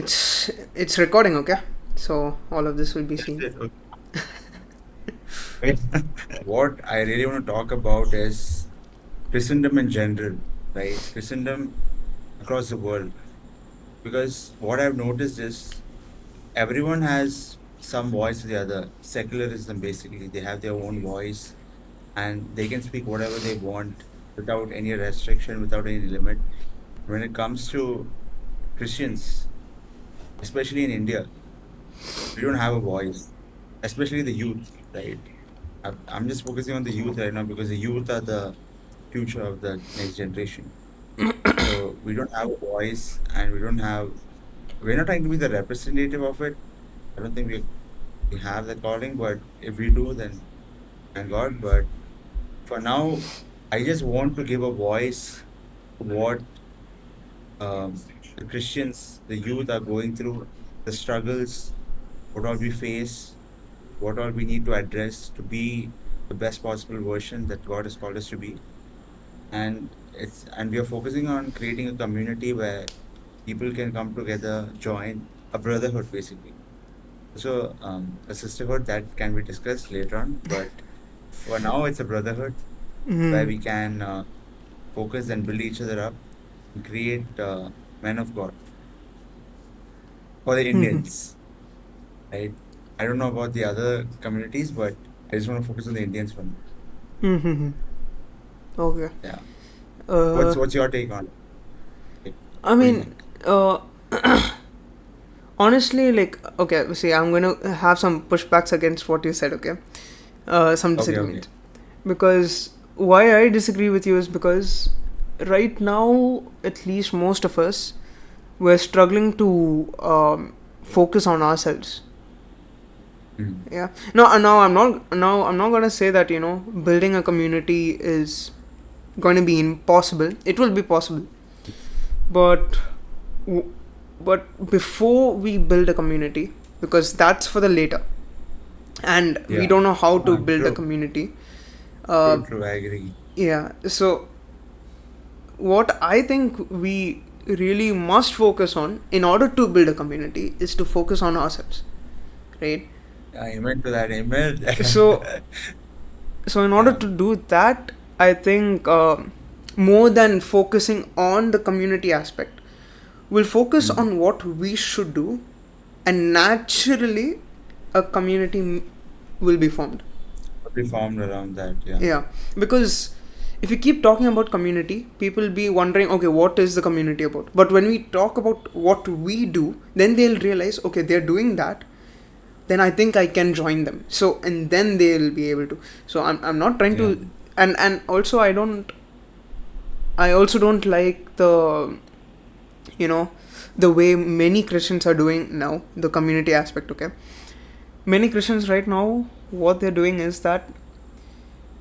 It's recording, okay? So all of this will be That's seen. it. Okay. What I really want to talk about is Christendom in general, right? Christendom across the world. Because what I've noticed is everyone has some voice or the other. Secularism, basically, they have their own voice and they can speak whatever they want without any restriction, without any limit. When it comes to Christians, especially in India, we don't have a voice, especially the youth, right? I'm just focusing on the youth right now because the youth are the future of the next generation. So we don't have a voice and we're not trying to be the representative of it. I don't think we have that calling, but if we do, then thank God. But for now, I just want to give a voice to what um, the Christians, the youth are going through, the struggles, what all we face, what all we need to address to be the best possible version that God has called us to be. And we are focusing on creating a community where people can come together, join a brotherhood basically. So a sisterhood that can be discussed later on, but for now it's a brotherhood where Mm-hmm. we can focus and build each other up and create men of God for the Indians, right? I don't know about the other communities, but I just want to focus on the Indians for now. Mm-hmm. Okay. Yeah. Uh, What's your take on it? I What do you mean, think? uh, honestly, like, okay, see, I'm gonna have some pushbacks against what you said, okay? Some Okay, okay. disagreements. Because why I disagree with you is because right now, at least most of us, we're struggling to focus on ourselves. Mm. Yeah. No, I'm not gonna say that, building a community is going to be impossible. It will be possible. But w- but before we build a community, because that's for the later, and we Yeah. don't know how to build a True. community. True, uh, true. I agree. yeah, so what I think we really must focus on in order to build a community is to focus on ourselves, right? Amen to that. Amen. so so in order Yeah. to do that, I think more than focusing on the community aspect, we'll focus Mm. on what we should do, and naturally a community will be formed. We formed around that. Yeah. Yeah, because if you keep talking about community, people will be wondering, okay, what is the community about? But when we talk about what we do, then they'll realize, okay, they're doing that, then I think I can join them. So, and then they'll be able to. So I'm not trying Yeah. to, and also I also don't like you know, the way many Christians are doing now, the community aspect, okay? Many Christians right now, what they're doing is that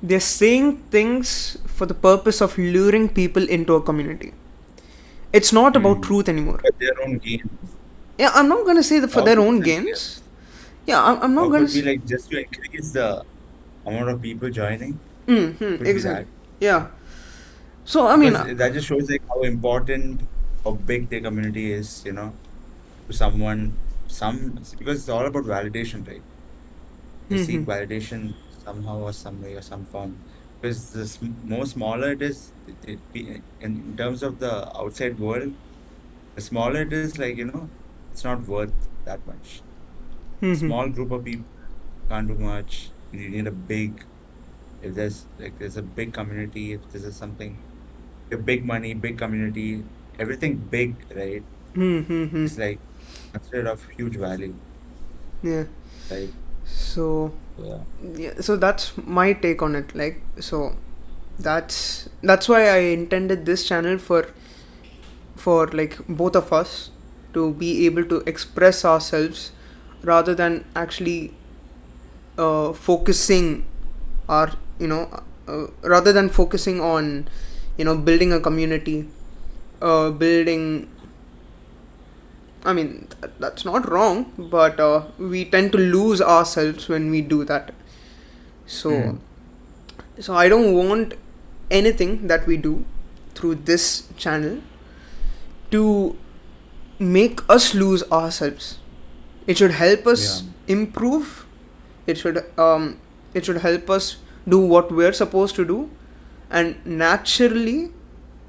they're saying things for the purpose of luring people into a community. It's not about Mm. truth anymore. But their own gains. Yeah, I'm not gonna say that for Or their could be own something gains. else. Yeah, I'm not Or gonna. could be like just to increase the amount of people joining. Could be Exactly. that. Yeah. So I mean, Because that just shows like how important or big their community is, to someone. Because it's all about validation, right? They seek validation somehow or some way or some form. Because more smaller it is, in terms of the outside world, the smaller it is, like, it's not worth that much. A small group of people can't do much. You need a big, if there's a big community, if this is something, a big money, big community, everything big, right? It's like considered of huge value, yeah. right? So Yeah. yeah, so that's my take on it. Like, so that's why I intended this channel for like both of us to be able to express ourselves rather than actually focusing our rather than focusing on building a community, building. I mean, that's not wrong, but we tend to lose ourselves when we do that. So Mm. so I don't want anything that we do through this channel to make us lose ourselves. It should help Yeah. us improve. It should help us do what we're supposed to do. And naturally,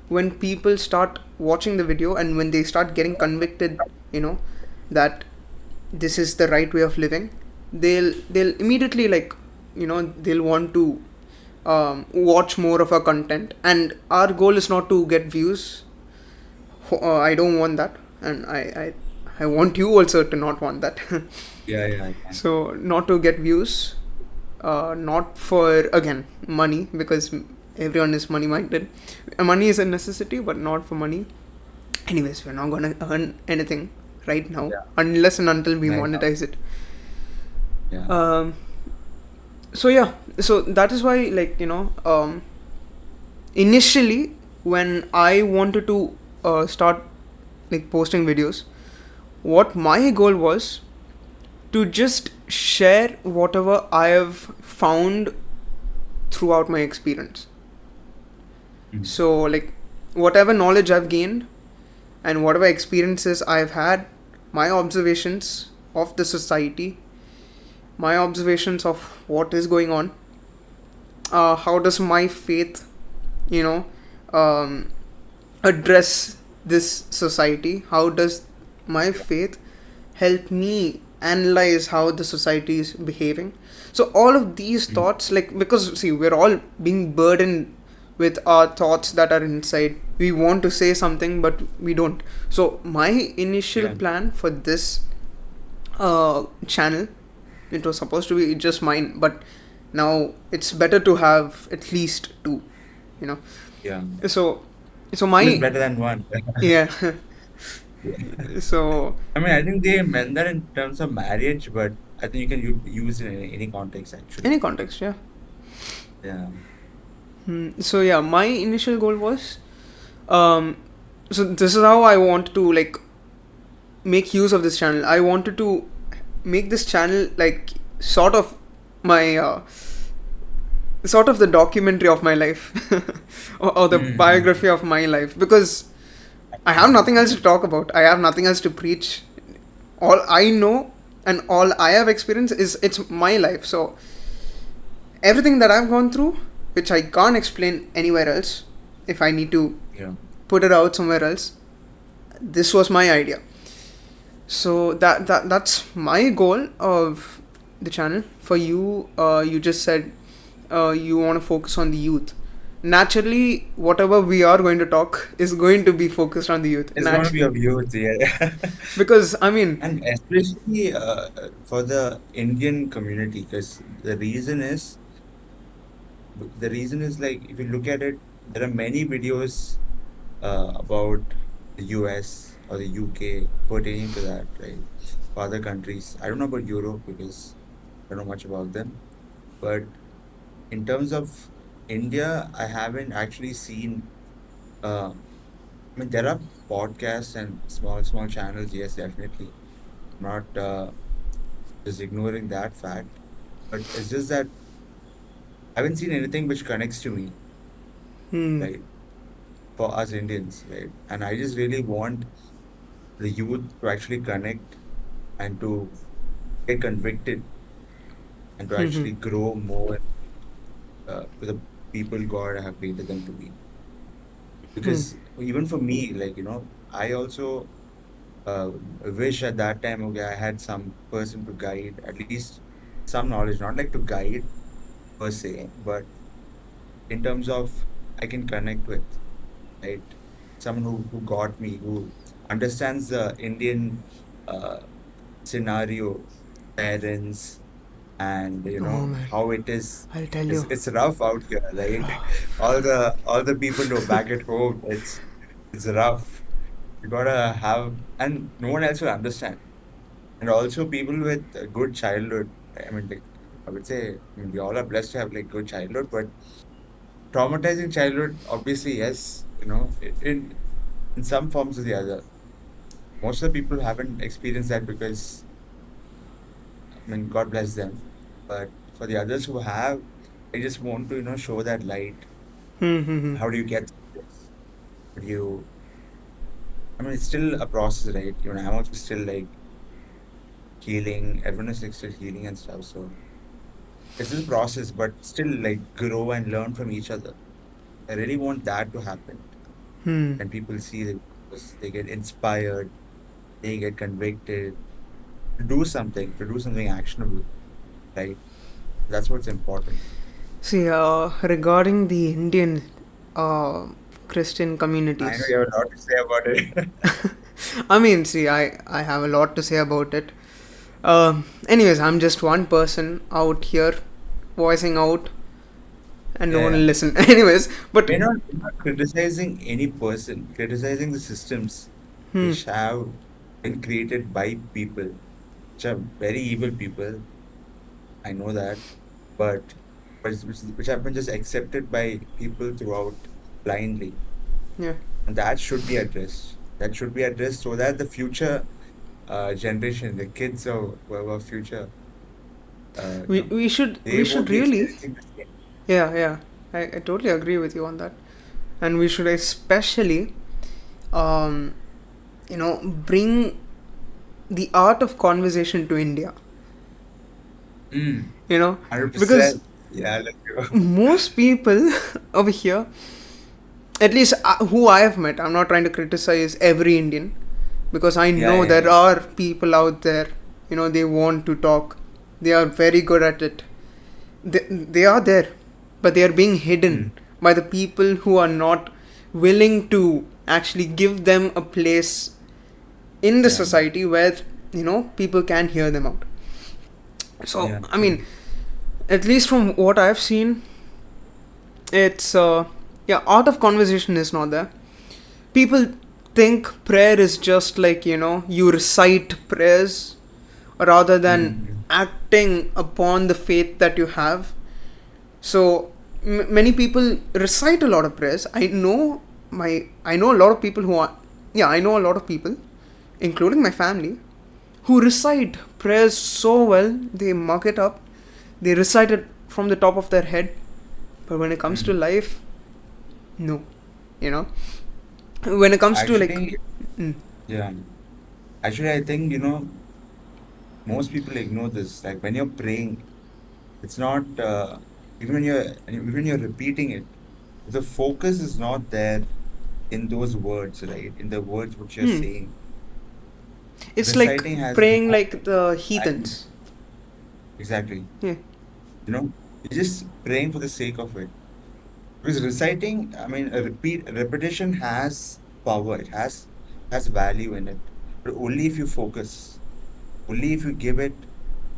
when people start watching the video and when they start getting convicted, you know, that this is the right way of living, they'll immediately, like, they'll want to watch more of our content. And our goal is not to get views. I don't want that, and I want you also to not want that. Yeah, yeah, yeah. So not to get views, not for, again, money, because everyone is money minded. Money is a necessity, but not for money. Anyways, we're not gonna earn anything right now Yeah. unless and until we Right now. monetize it. Yeah. um so yeah, so that is why, like, initially, when I wanted to start, like, posting videos, what my goal was to just share whatever I have found throughout my experience. Mm. So, like, whatever knowledge I've gained and whatever experiences I've had, my observations of the society, my observations of what is going on, how does my faith, you know, um, address this society? How does my faith help me analyze how the society is behaving? So all of these Mm. thoughts, like, because see, we're all being burdened with our thoughts that are inside. We want to say something, but we don't. So my initial Yeah. plan for this channel, it was supposed to be just mine, but now it's better to have at least two, you know. Yeah. So so It is my better than one. yeah. Yeah. So I mean, I think they meant that in terms of marriage, but I think you can use it in any context, actually. any context, yeah. Yeah. So yeah, my initial goal was, um so this is how I want to, like, make use of this channel. I wanted to make this channel, like, sort of my sort of the documentary of my life, or the Mm-hmm. biography of my life, because I have nothing else to talk about. I have nothing else to preach. All I know and all I have experienced is it's my life. So everything that I've gone through, which I can't explain anywhere else, if I need to Yeah. put it out somewhere else, this was my idea. So that's my goal of the channel. For you, you just said you want to focus on the youth. Naturally, whatever we are going to talk is going to be focused on the youth. It's going to be of use, yeah. Because I mean, And especially for the Indian community, because the reason is like, if you look at it, there are many videos about the US or the UK pertaining to that, right? For other countries. I don't know about Europe because I don't know much about them. But in terms of India, I haven't actually seen. I mean, there are podcasts and small channels. Yes, definitely. Not just ignoring that fact, but it's just that I haven't seen anything which connects to me, hmm, right? For us Indians, right? And I just really want the youth to actually connect and to get convicted and to hmm, hmm, actually grow more to the people God have created them to be. hmm, Because even for me, like, I also wish at that time, okay, I had some person to guide, at least some knowledge, not like to guide per se, but in terms of I can connect with, right? Someone who got me, who understands the Indian uh, scenario, parents, and oh man, how it is. I'll tell It's, you. it's rough out here, right? All the people who are back at home, it's rough. You gotta have, and no one else will understand. And also people with a good childhood. I mean, like, I would say, I mean, we all are blessed to have like good childhood, but traumatizing childhood, obviously, yes, in some forms or the other. Most of the people haven't experienced that because, I mean, God bless them. But for the others who have, I just want to, show that light. Hmm, hmm, hmm. How do you get through this? How do you I mean, it's still a process, right? I'm also still like healing. Everyone is like still healing and stuff. So it's just a process, but still like grow and learn from each other. I really want that to happen. Hmm. And people see that they get inspired, they get convicted to do something actionable, right? That's what's important. See, regarding the Indian uh, Christian I know communities, you have a lot to say about it. I mean, see, I have a lot to say about it. Anyways, I'm just one person out here voicing out, and no Yeah, one yeah. will listen. Anyways, but We're not criticizing any person, criticizing the systems hmm, which have been created by people, which are very evil people. I know that, but which have been just accepted by people throughout blindly, yeah, and that should be addressed. That should be addressed so that the future generation, the kids of our future, we we should they we won't should be really, experiencing the same. yeah. I totally agree with you on that, and we should especially um, bring the art of conversation to India. Mm, You know, because 100%. Yeah, let's go. most people over here, at least who I have met, I'm not trying to criticize every Indian, because I Yeah, know yeah, there yeah. are people out there, they want to talk, they are very good at it, they are there, but they are being hidden Mm, by the people who are not willing to actually give them a place in the yeah, society where people can hear them out. So yeah, I mean, true. at least from what I've seen, it's yeah, art of conversation is not there. People think prayer is just like you recite prayers rather than Mm, acting upon the faith that you have. So many people recite a lot of prayers. I know a lot of people who are, yeah, I know a lot of people, including my family, who recite prayers so well, they mug it up, they recite it from the top of their head, but when it comes to mm. life, no, you know when it comes to like, Actually, mm, yeah. Actually, I think, most people ignore this. Like when you're praying, it's not, even when you're repeating it, the focus is not there in those words, right? In the words which you're hmm, saying. it's like Reciting has praying no like the value. heathens. Exactly. Yeah. You're just praying for the sake of it. Because reciting, I mean, repetition has power. Has value in it. But only if you focus, only if you give it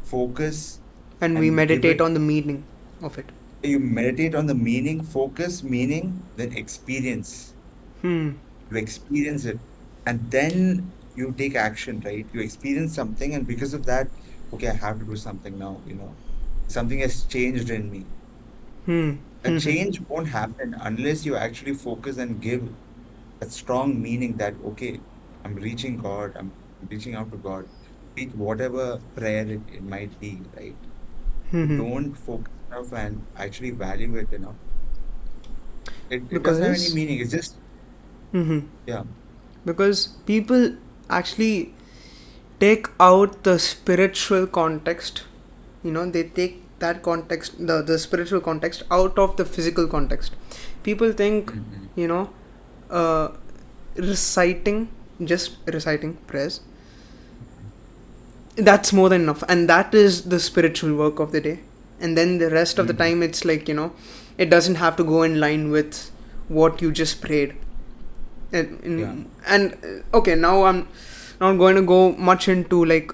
focus And we and give meditate it, on the meaning of it. you meditate on the meaning, focus, meaning, then experience. Hmm. You experience it. And then you take action, right? You experience something, and because of that, okay, I have to do something now. Something has changed in me. Hmm. A Hmm. Hmm. change won't happen unless you actually focus and give a strong meaning that, okay, I'm reaching God, I'm reaching out to God, reach whatever prayer it might be, right? Hmm. You Hmm. don't focus enough and actually value it enough. It doesn't have any Because meaning. It's just, hmm, hmm, yeah. because people actually take out the spiritual context. They take that context, the spiritual context, out of the physical context. People think Mhm. you know uh, reciting just reciting prayers, that's more than enough, and that is the spiritual work of the day. And then the rest of the Mhm. time, it's like it doesn't have to go in line with what you just prayed. Yeah. And okay, now I'm not going to go much into like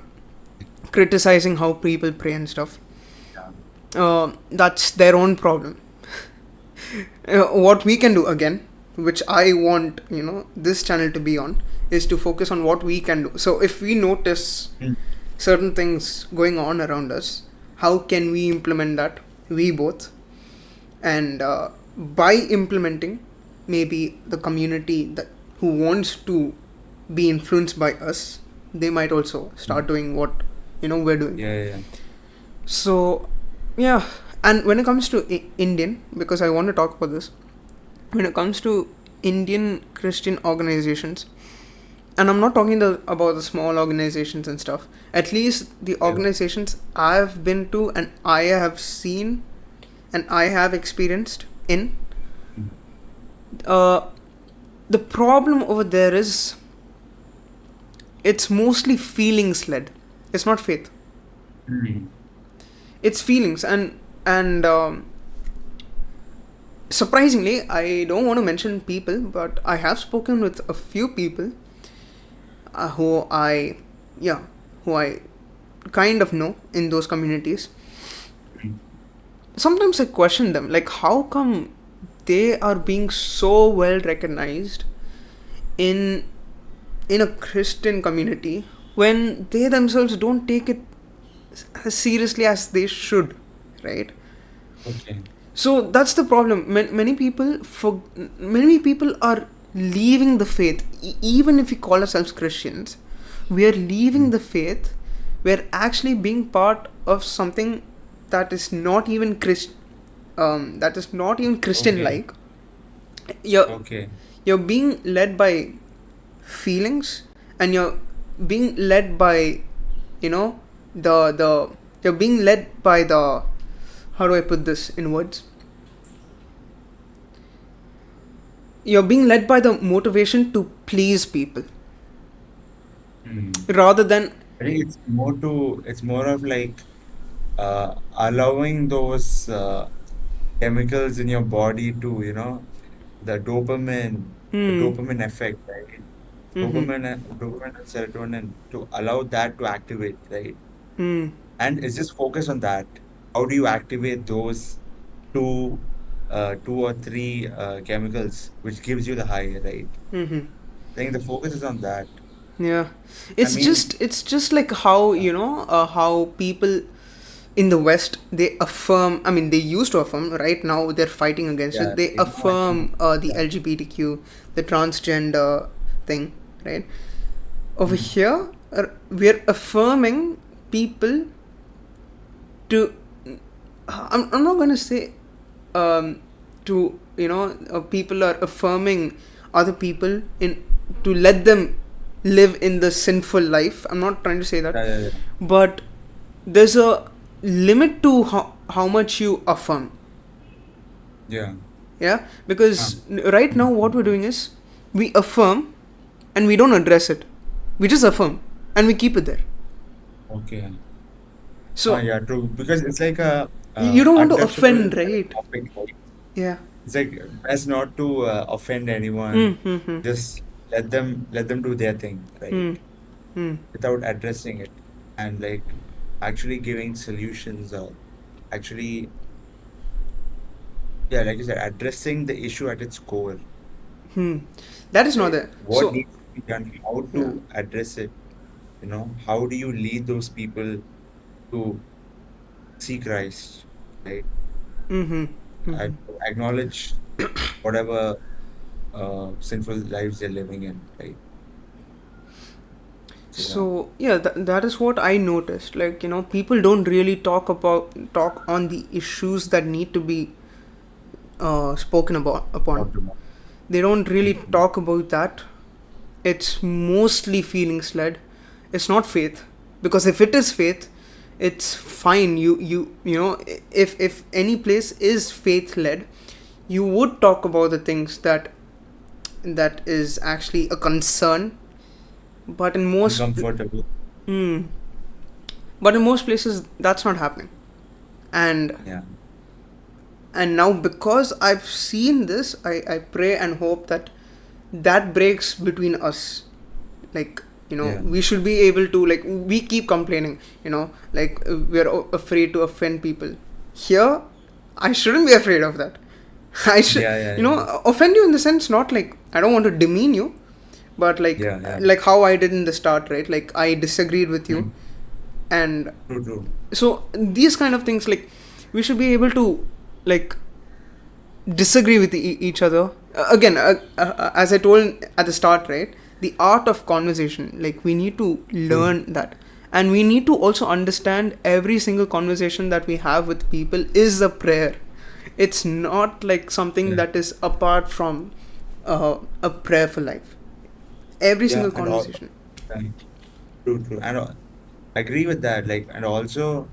criticizing how people pray and stuff. Yeah. That's their own problem. What we can do again, which I want this channel to be on, is to focus on what we can do. So if we notice Mm. certain things going on around us, how can we implement that, we both? And by implementing, maybe the community that who wants to be influenced by us, they might also Mm. start doing what we're doing. Yeah, yeah, yeah. So yeah. And when it comes to Indian, because I want to talk about this, when it comes to Indian Christian organizations, and I'm not talking about the small organizations and stuff. At least the Yeah. organizations I've been to and I have seen and I have experienced in, Mm. uh, the problem over there is it's mostly feelings led. It's not faith. Mm. It's feelings, and surprisingly, I don't want to mention people, but I have spoken with a few people who yeah, who I kind of know in those communities. Mm. Sometimes I question them, like how come they are being so well recognized in a Christian community when they themselves don't take it as seriously as they should, right? Okay. So that's the problem. Many people are leaving the faith. Even if we call ourselves Christians, we are leaving Mm. the faith. We're actually being part of something that is not even Christian Okay. like. You're Okay. you're being led by feelings, and you're being led by, you know, the you're being led by the, how do I put this in words? You're being led by the motivation to please people Mm. rather than. I think it's more of like allowing those chemicals in your body to, the Hmm. dopamine effect, right? Mm-hmm. Dopamine and serotonin to allow that to activate, right? Hmm. And it's just focus on that. How do you activate those two, two or three chemicals, which gives you the high, right? Mm-hmm. I think the focus is on that. Yeah, I mean, it's just like how, uh, how people in the West, they affirm. I mean, they used to affirm. Right now, they're fighting against yeah, it. They you know, I think, affirm the yeah. LGBTQ, the transgender thing. Right over Mm. here, we're affirming people to. I'm not gonna say to, people are affirming other people in to let them live in the sinful life. I'm not trying to say that, Yeah, yeah, yeah. but there's a limit to how much you affirm. Yeah. Yeah, Ah. because right now what we're doing is we affirm and we don't address it. We just affirm and we keep it there. Okay. Ah, So yeah, true. Because it's like a you don't want to untouchable offend, right? topic, right? Yeah. It's like best not to offend Hmm. anyone. Hmm. Hmm. Just let them do their thing, right? Hmm. Hmm. Without addressing it and like actually giving solutions or actually, yeah, like you said, addressing the issue at its core, Hmm. That is not right? there. What So needs to be done, how yeah. to address it, how do you lead those people to see Christ, right? Mm-hmm. Mm-hmm. And acknowledge whatever sinful lives they're living in, right? So yeah. So yeah, that is what I noticed. Like, people don't really talk on the issues that need to be spoken about upon. Talk about. They don't really Mhm. talk about that. It's mostly feelings led. It's not faith, because if it is faith, it's fine. If any place is faith led, you would talk about the things that is actually a concern. But in most Uncomfortable. mm, but in most places that's not happening. and Yeah. and now, because I've seen this, I pray and hope that breaks between us. Like, Yeah. we should be able to, like, we keep complaining, like, we're afraid to offend people. Here, I shouldn't be afraid of that. I should, Yeah. Yeah. Yeah. offend you in the sense, not like I don't want to demean you, but like Yeah. Yeah. like how I did in the start, right? Like, I disagreed with you, Mm. and True. True. so these kind of things, like, we should be able to, like, disagree with each other. Again, as I told at the start, right? The art of conversation, like, we need to True. learn that, and we need to also understand every single conversation that we have with people is a prayer. It's not like something Yeah. that is apart from a prayerful life. Every Yeah, single and all, conversation. um, true, true. And I agree with that. Like, and also,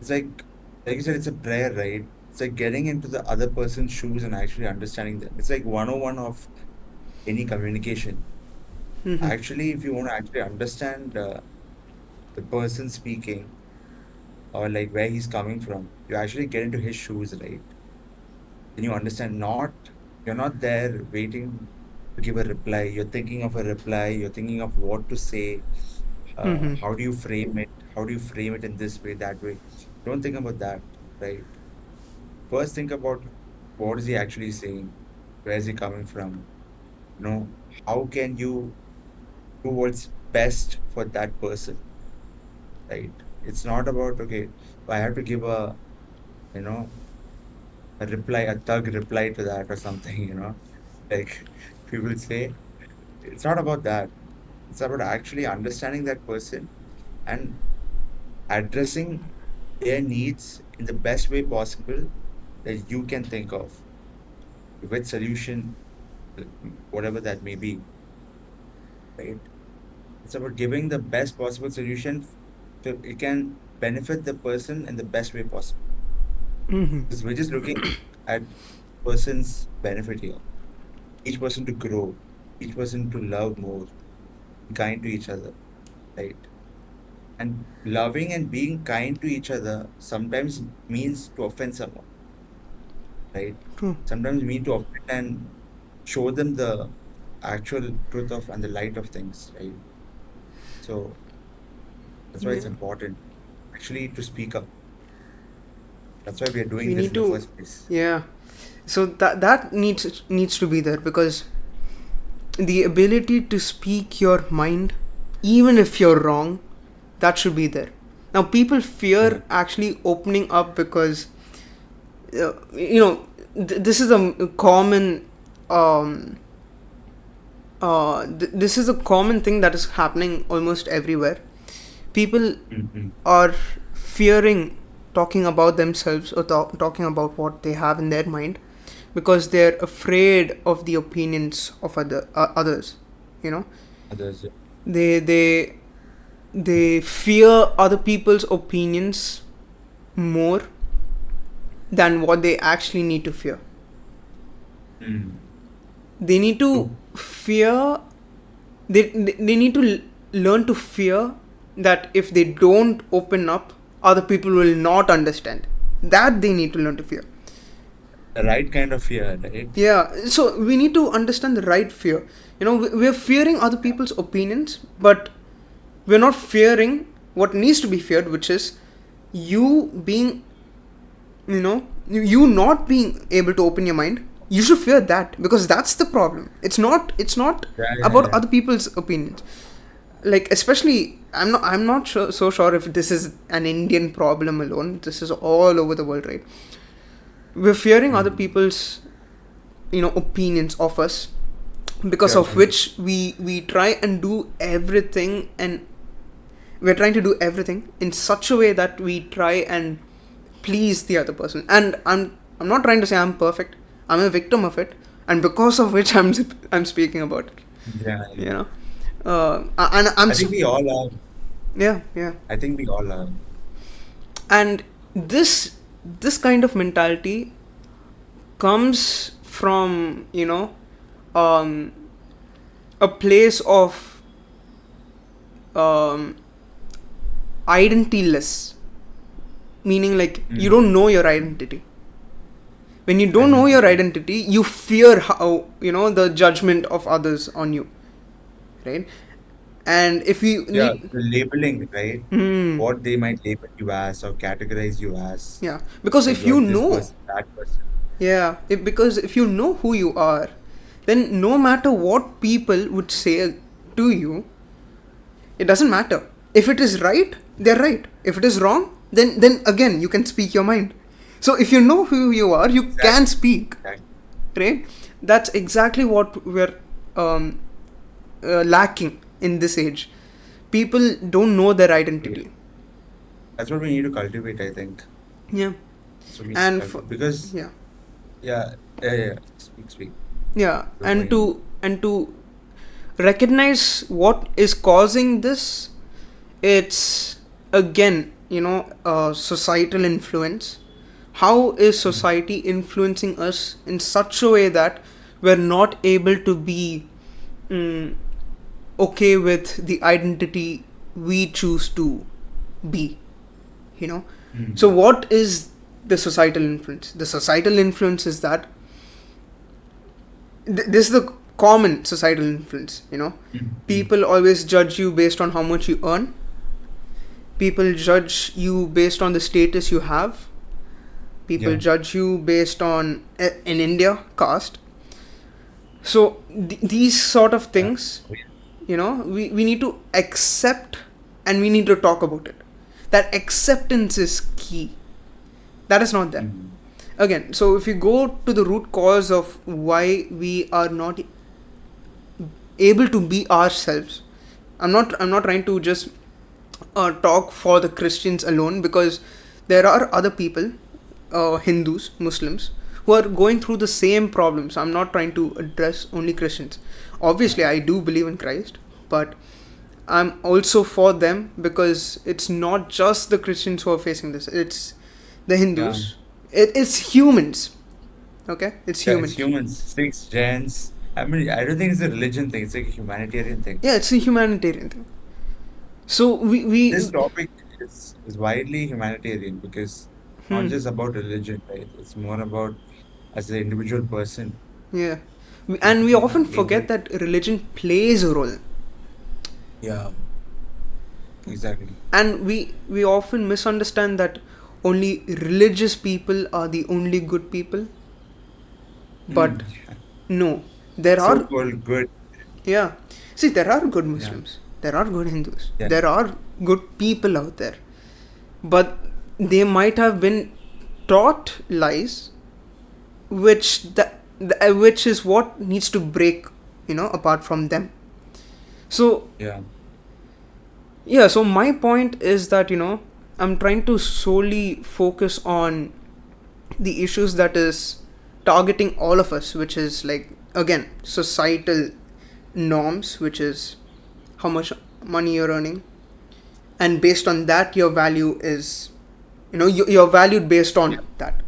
it's like you said, it's a prayer, right? It's like getting into the other person's shoes and actually understanding them. It's like 101 of any communication. Actually, if you want to actually understand the person speaking or like where he's coming from, you actually get into his shoes, right? Then you understand you're not there waiting to give a reply. You're thinking of a reply. You're thinking of what to say. How do you frame it? How do you frame it in this way, that way? Don't think about that, right? First, think about what is he actually saying? Where is he coming from? You know, how can you do what's best for that person, right? It's not about, okay, I have to give you know, a reply, a thug reply to that or something, like people say. It's not about that. It's about actually understanding that person and addressing their needs in the best way possible that you can think of, with solution, whatever that may be, right? It's about giving the best possible solution so it can benefit the person in the best way possible. Because we're just looking at person's benefit here. Each person to grow, each person to love more, be kind to each other, right? And loving and being kind to each other sometimes means to offend someone, right? True. Sometimes mean to offend and show them the actual truth of and the light of things, right? So that's why Yeah. it's important actually to speak up. That's why we are doing We this need in the to. first place. Yeah. So that needs to be there, because the ability to speak your mind, even if you're wrong, that should be there. Now, people Yeah. fear actually opening up because, this is a common, um, this is a common thing that is happening almost everywhere. People Mm-hmm. are fearing talking about themselves or talking about what they have in their mind, because they're afraid of the opinions of others. You know, Others, yeah. they they they fear other people's opinions more than what they actually need to fear. Mm. They need to True. fear. They need to learn to fear that if they don't open up, other people will not understand. That they need to learn to fear. The right kind of fear, right? Yeah, so we need to understand the right fear. We're fearing other people's opinions, but we're not fearing what needs to be feared, which is you being, you not being able to open your mind. You should fear that, because that's the problem. It's not Yeah, yeah, about yeah. other people's opinions. Like, especially, I'm not so sure if this is an Indian problem alone. This is all over the world, right? We're fearing other Mm. people's, opinions of us, because of Judgment. which we try and do everything, and we're trying to do everything in such a way that we try and please the other person. And I'm not trying to say I'm perfect. I'm a victim of it, and because of which I'm speaking about it. Yeah, You yeah. know, and I think we all are. yeah, yeah. I think we all are. And this kind of mentality comes from, um, a place of, um, identityless, meaning like you Mm. don't know your identity. When you don't know your Identity. identity, you fear how, the judgment of others on you, right? And if we Yeah, need, the labeling, right? What they might label you as or categorize you as. yeah, because Like if you're you this know, person, that person. because if you know who you are, then no matter what people would say to you, it doesn't matter. If it is right, they're right. If it is wrong, then again you can speak your mind. So if you know who you are, you can Exactly. speak, Exactly. right? That's exactly what we're, um, lacking in this age. People don't know their identity. That's what we need to cultivate, I think. Yeah. That's what we need to and for, cultivate. Because, yeah, yeah, yeah, yeah. Speak, speak. yeah. Before and you. to and to recognize what is causing this. It's again, societal influence. How is Mm. society influencing us in such a way that we're not able to be mm, okay with the identity we choose to be, you know? So, Mm. what is the societal influence? The societal influence is that this is the common societal influence, Mm. Mm. people always judge you based on how much you earn. People judge you based on the status you have. People Yeah. judge you based on, in India, caste. So these sort of Yeah. things, we need to accept, and we need to talk about it. That acceptance is key. That is not there. Mm. Again, so if you go to the root cause of why we are not able to be ourselves, I'm not trying to just talk for the Christians alone, because there are other people, Hindus, Muslims, who are going through the same problems. I'm not trying to address only Christians. Obviously, Yeah. I do believe in Christ, but I'm also for them, because it's not just the Christians who are facing this. It's the Yeah. Hindus. It's humans. Okay, it's Yeah, it's humans. humans, six gens. I mean, I don't think it's a religion thing. It's like a humanitarian thing. Yeah, it's a humanitarian thing. So we This topic is widely humanitarian because not hmm, just about religion, right? It's more about as an individual person yeah, and we being often able. forget that religion plays a role. Yeah, exactly. And we often misunderstand that only religious people are the only good people. But Mm. no, there are, So-called good. yeah, see, there are good Yeah, Muslims, there are good Hindus, yeah, there are good people out there, but they might have been taught lies, which is what needs to break, apart from them. So yeah, yeah, so my point is that, I'm trying to solely focus on the issues that is targeting all of us, which is like, again, societal norms, which is how much money you're earning, and based on that your value is, you're valued based yeah. on that.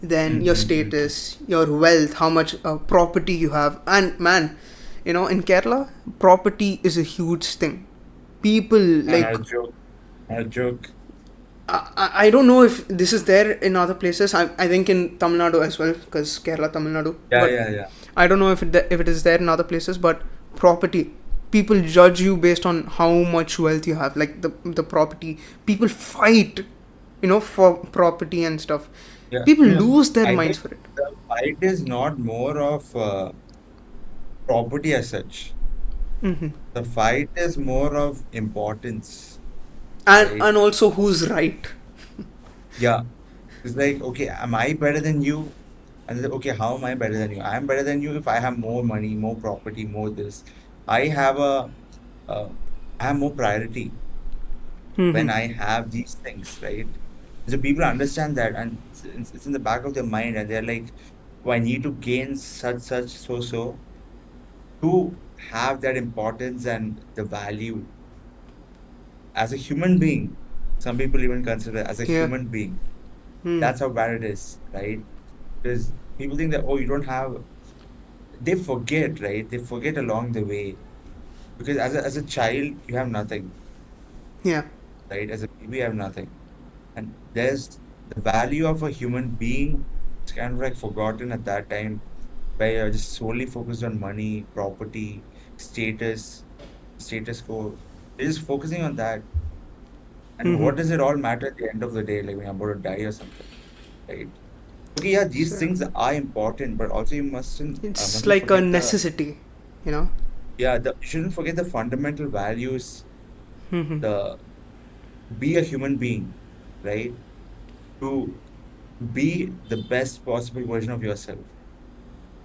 Then your Mm-hmm. status, your wealth, how much property you have. And man, in Kerala, property is a huge thing. People And like, I joke. I don't know if this is there in other places. I think in Tamil Nadu as well, because Kerala, Tamil Nadu. Yeah, But yeah, yeah, I don't know if it is there in other places. But property, people judge you based on how much wealth you have, like the property. People fight, for property and stuff. yeah. People No, lose their I minds think for it. the fight is not more of property as such. The fight is more of importance, And right? also who's right. Yeah. It's like, okay, am I better than you? And then, okay, how am I better than you? I'm better than you if I have more money, more property, more this. I have uh, I have more priority when I have these things, right? So people understand that, and it's in the back of their mind, and they're like, oh, I need to gain such, so to have that importance and the value as a human being. Some people even consider as a Yeah. human being. That's how bad it is, right? Because people think that, oh, you don't have, they forget, right? They forget along the way. Because as a child, you have nothing, Yeah. right? As a baby, you have nothing. And there's the value of a human being, it's kind of like forgotten at that time, where you're just solely focused on money, property, status, status quo. You're just focusing on that. And what does it all matter at the end of the day, like when you're about to die or something, right? Okay, yeah, these So things are important, but also you it's mustn't like a forget the, necessity, you know. yeah, you shouldn't forget the fundamental values, the be a human being, right? To be the best possible version of yourself.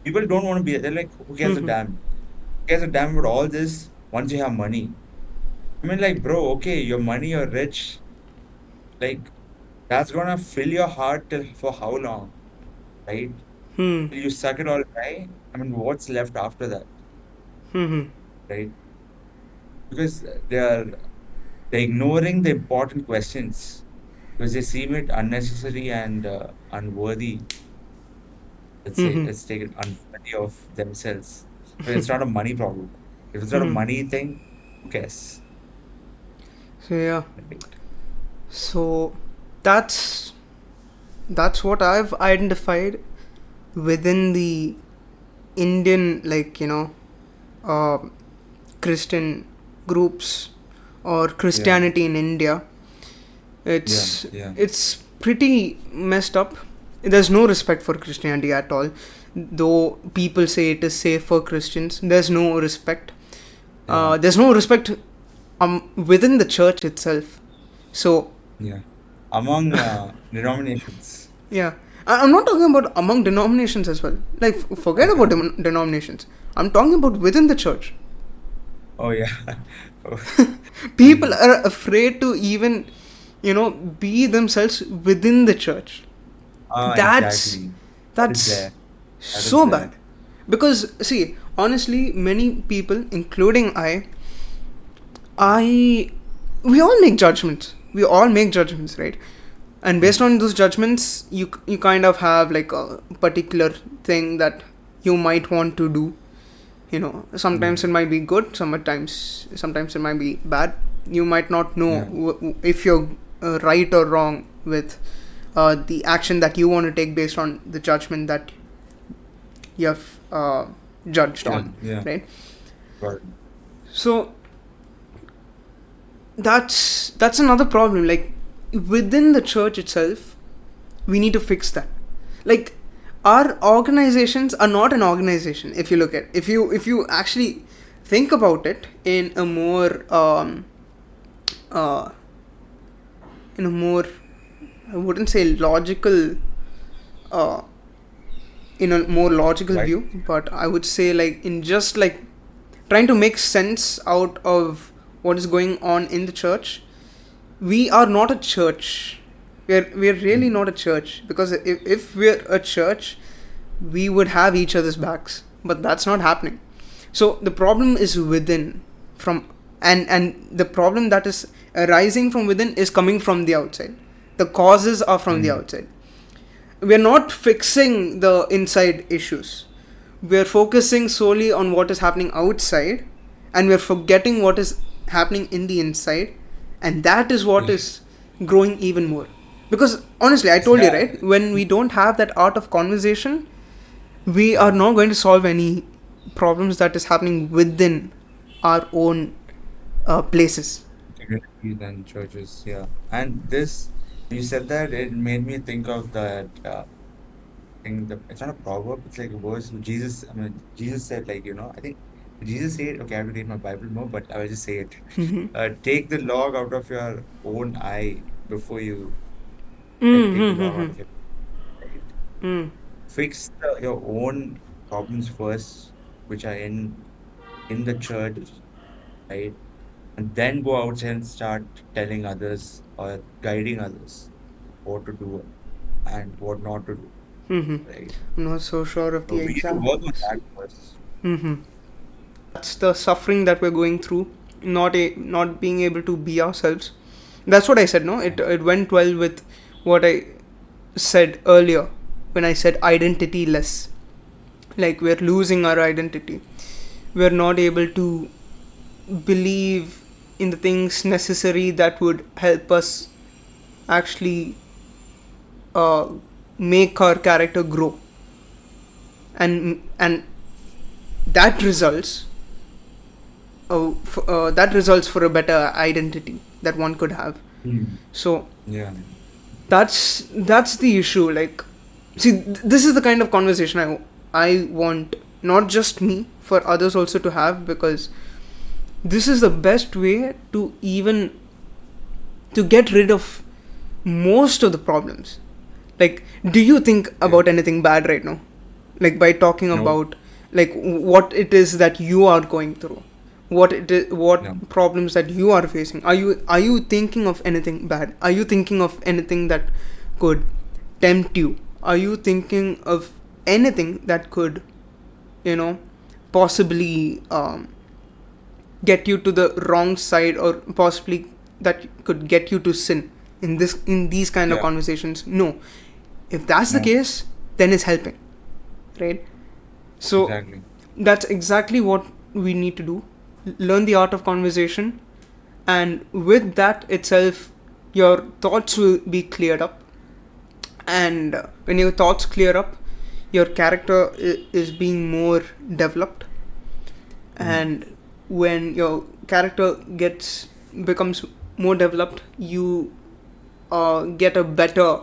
People don't want to be, they're like, who cares a damn? Who cares a damn about all this once you have money? I mean, like, bro, okay, your money, you're rich, like, that's gonna fill your heart till for how long, right? Till you suck it all dry. I mean, what's left after that? right? Because they're ignoring the important questions because they seem it unnecessary and unworthy. Let's say, Mm-hmm. let's take it unworthy of themselves. But it's not a money problem. If it's not a money thing, who cares? So yeah. Right? So that's that's what I've identified within the Indian, like, uh, Christian groups or Yeah, Christianity in India. yeah, It's yeah, it's pretty messed up. There's no respect for Christianity at all. Though people say it is safe for Christians, there's no respect. yeah, There's no respect within the church itself. So yeah. Among denominations. yeah, I'm not talking about among denominations as well. Like, forget Okay. about denominations. I'm talking about within the church. Oh yeah. Oh, People mm. are afraid to even, be themselves within the church. That's Exactly. That is that's there. That is so there. bad. Because see, honestly, many people, including I, we all make judgments. We all make judgments, right? And based Mm. on those judgments, you kind of have like a particular thing that you might want to do. Yeah, Sometimes it might be good. Sometimes it might be bad. You might not know yeah, if you're right or wrong with the action that you want to take based on the judgment that you have judged yeah, on, yeah. right? Got it. So that's another problem. Like, within the church itself, we need to fix that. Like, our organizations are not an organization. If you look at, if you actually think about it uh, in a more, I wouldn't say logical, uh, in a more logical Right? view, but I would say, like, in just like trying to make sense out of what is going on in the church. We are not a church. We're really Mm. not a church, because if we're a church, we would have each other's backs, but that's not happening. So the problem is within, from and the problem that is arising from within is coming from the outside. The causes are from the Mm. outside. We're not fixing the inside issues. We're focusing solely on what is happening outside, and we're forgetting what is happening in the inside, and that is what Yeah. is growing even more. Because honestly, I told you, Yeah. right, when we don't have that art of conversation, we are Yeah. not going to solve any problems that is happening within our own places. Communities and churches. Yeah. And this, you said that, it made me think of that thing. It's not a proverb. It's like a verse. Jesus. I mean, Jesus said, like, I think Jesus said. Okay, I have to read my Bible more, but I will just say it. Take the log out of your own eye before you try to take the log out of your right. Fix your own problems first, which are in the church, right? And then go outside and start telling others or guiding others what to do and what not to do, right? I'm not so sure of So the we need to work on examples. that first. That's the suffering that we're going through, not being able to be ourselves. That's what I said. No, Yeah. it went well with what I said earlier when I said identity less. Like, we're losing our identity. We're not able to believe in the things necessary that would help us actually uh, make our character grow, and that results that results for a better identity that one could have. Mm. So Yeah. that's the issue. Like, see, this is the kind of conversation I want, not just me, for others also to have, because this is the best way to even to get rid of most of the problems. Like, do you think Yeah. about anything bad right now? Like, by talking No. about, like, what it is that you are going through, what No. problems that you are facing. Are you thinking of anything bad? Are you thinking of anything that could tempt you? Are you thinking of anything that could, you know possibly get you to the wrong side, or possibly that could get you to sin in these kind of Yeah. conversations. No, if that's the No. case, then it's helping, right? So Exactly. that's exactly what we need to do. Learn the art of conversation, and with that itself, your thoughts will be cleared up. And when your thoughts clear up, your character is being more developed. Mm. And when your character gets becomes more developed, you get a better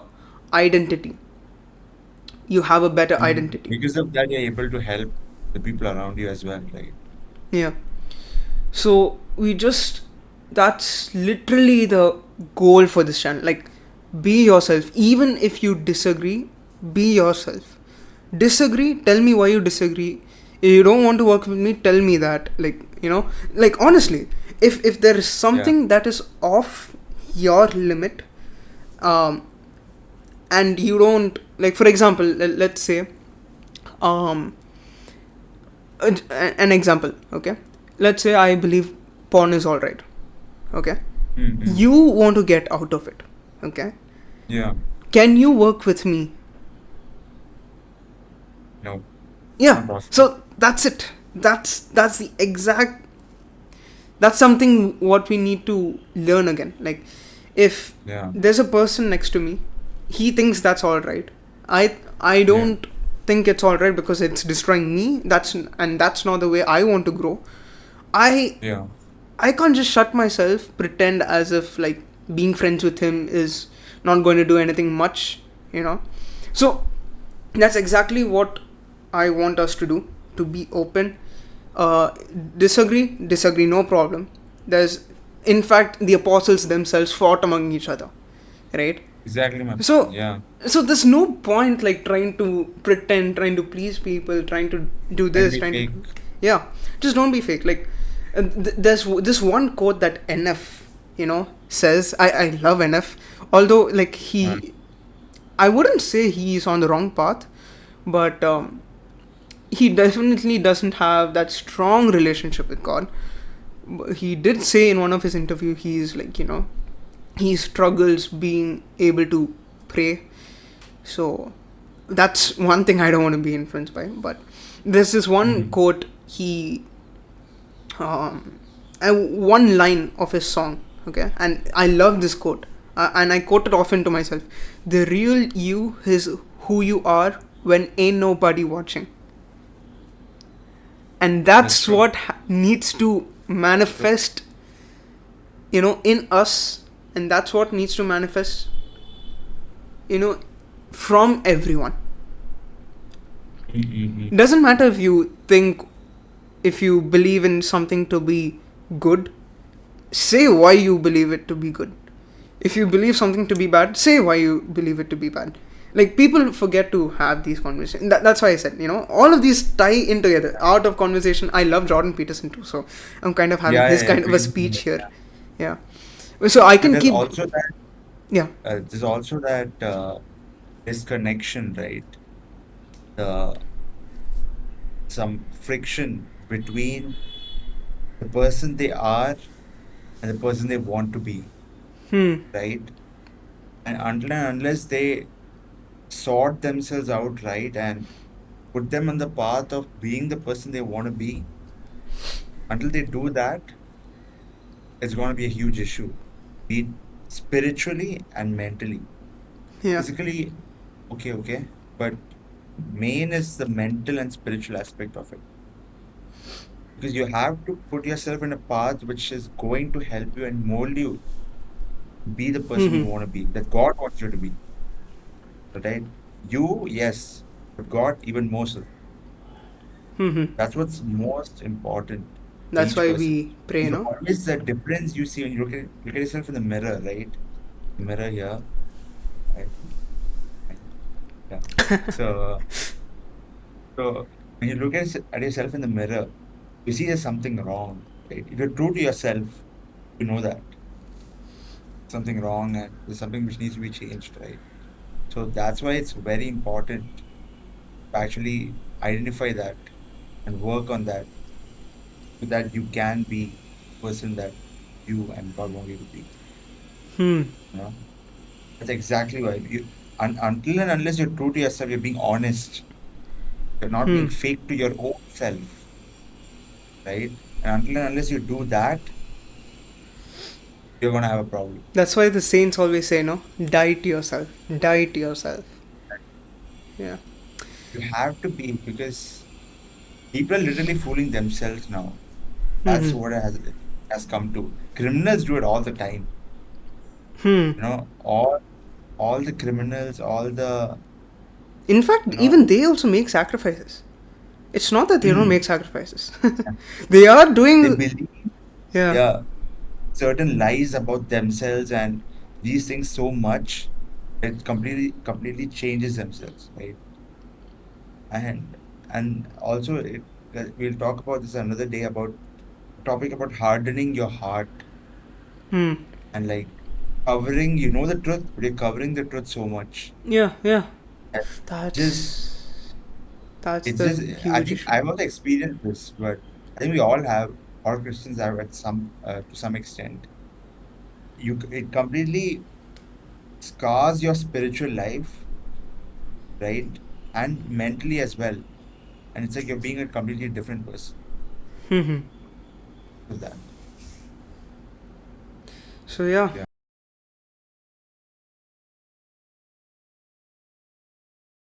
identity. You have a better And identity. because of that, you're able to help the people around you as well, right? Yeah. So we just, that's literally the goal for this channel. Like, be yourself. Even if you disagree, be yourself. Disagree, tell me why you disagree. If you don't want to work with me, tell me that. Like, like honestly, if there is Yeah. something that is off your limit, um, and you don't, like, for example, let's say, um, an example, okay? Let's say I believe porn is alright, okay? Mm-hmm. You want to get out of it, okay? Yeah. Can you work with me? No, Yeah. not possible. So that's it. That's the exact, that's something what we need to learn again. Like, if Yeah. there's a person next to me, he thinks that's all right. I Yeah. don't think it's all right because it's destroying me. That's not the way I want to grow. I Yeah. I can't just shut myself, pretend as if like being friends with him is not going to do anything much. So that's exactly what I want us to do, to be open. uh, disagree, no problem. There's, in fact, the apostles themselves fought among each other, right? Exactly, my friend. so Yeah. so there's no point like trying to pretend, trying to please people, trying to do And this, be trying to fake. yeah, just don't be fake. Like, there's this one quote that NF says. I love NF, although like Uh, I wouldn't say he's on the wrong path, but he definitely doesn't have that strong relationship with God. He did say in one of his interview, he's like, he struggles being able to pray. So that's one thing I don't want to be influenced by. But there's this one mhm. quote, one line of his song, okay, and I love this quote, and I quote it often to myself: "The real you is who you are when ain't nobody watching." And That's that's true. what needs to True. manifest, in us, and that's what needs to manifest, you know from everyone. Mm-hmm. It doesn't matter if you think, if you believe in something to be good, say why you believe it to be good. If you believe something to be bad, say why you believe it to be bad. Like, people forget to have these conversations. That's why I said, all of these tie in together. Art of conversation. I love Jordan Peterson too, so I'm kind of having Yeah, his yeah, yeah. kind of a Pretty speech much, here. yeah. Yeah. So I But can keep. Yeah. there's also that disconnection, right? The some friction between the person they are and the person they want to be, Hmm. right? And unless they sort themselves out, right, and put them on the path of being the person they want to be, until they do that, it's going to be a huge issue, be it spiritually and mentally. Yeah. Physically, okay, okay, but main is the mental and spiritual aspect of it. Because you have to put yourself in a path which is going to help you and mold you to be the person you want to be, that God wants you to be, right? You, yes, but God, even more so. That's what's most important for That's each why person. we pray, And no? always the difference you see when you look at yourself in the mirror, right? The mirror here, right? Yeah. So, so when you look at yourself in the mirror, you see there's something wrong, right? If you're true to yourself, you know that something wrong and there's something which needs to be changed, right? So that's why it's very important to actually identify that and work on that so that you can be. person that you and God want you to be. Hmm. You know, that's exactly why until and unless you're true to yourself, you're being honest. You're not Hmm. being fake to your own self, right? And until and unless you do that, you're gonna have a problem. That's why the saints always say, no, die to yourself. Die to yourself. Yeah. You have to be because people are literally fooling themselves now. That's Hmm. what it has come to. Criminals do it all the time. Hmm. You know, all the criminals, all the In fact, you know, even they also make sacrifices. It's not that they don't make mm, sacrifices. They are they doing. believe, Yeah. yeah, certain lies about themselves and these things so much that it completely changes themselves, right? And also we'll talk about this another day about a topic about hardening your heart Hmm. and like the truth, but you're covering the truth so much. Yeah. Yeah. And just That's that's it's the just I huge think issue. I've also experienced this, but I think we all have, all Christians have at some to some extent. It completely scars your spiritual life, right? And mentally as well. And it's like you're being a completely different person Hmm. with that. So yeah, Yeah.